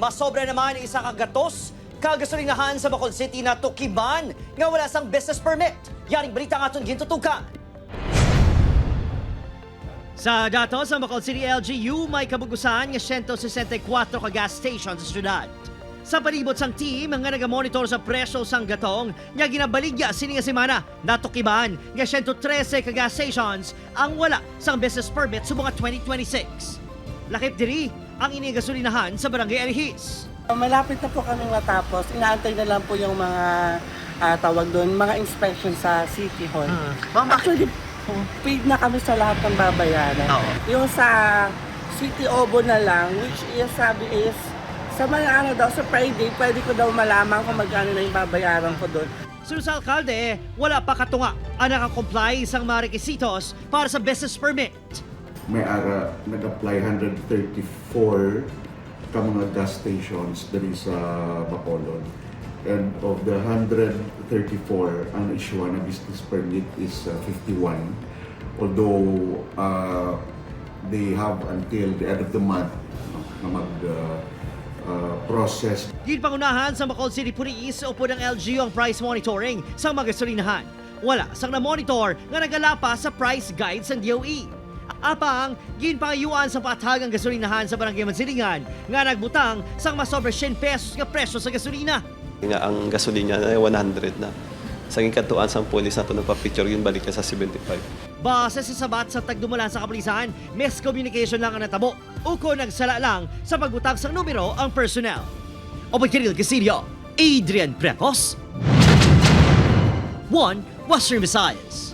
Masobra naman isa kagatos kagasolinahan sa Bacol City na tukiban nga wala sang business permit. Yaring balita nga itong gintutukan. Sa datos sa Bacol City LGU, may kabugusan nga 164 ka gas station sa syudad. Sa palibot sang team nga nagamonitor sa presyo sang gatong nga ginabaligya sini nga semana, natukiban nga 113 ka gas stations ang wala sang business permit sa mga 2026. Lakip diri ang inigasolinahan sa Barangay Alihis. Malapit na po kami matapos. Inaantay na lang po yung mga tawag doon, mga inspection sa City Hall. Actually, paid na kami sa lahat ng babayaran. Yung sa City Obo na lang, which is, sabi is, sa mga daw, sa Friday, pwede ko daw malaman kung magkano na yung babayaran ko doon. Sunod sa alkalde, wala pa katunga ang nakakomply isang mga requisitos para sa business permit. May ara nag-apply 134 ka mga gas stations dali sa Bacolod. And of the 134, ang issue na business permit is 51. Although they have until the end of the month na process. Ginpangunahan sa Bacol City Police upo ng LGU ang price monitoring sa mga gasolinahan. Wala sang na-monitor nga nagala sa price guide sa DOE. Apang, ginpangayuan sa patagang gasolinahan sa Barangay Mansilingan nga nagbutang sang masobra 100 pesos nga presyo sa gasolina. Nga ang gasolina ay 100 na. Sa katuan sang pulis na ito nagpa-picture yun balik na sa 75. Base sa sabat sa tagdumulan sa kapulisan, miscommunication lang ang natabo. Uko nagsala lang sa pagbutang sang numero ang personnel. Oboy Kiril Casillo, Adrian Prepos, 1 Western Visayas.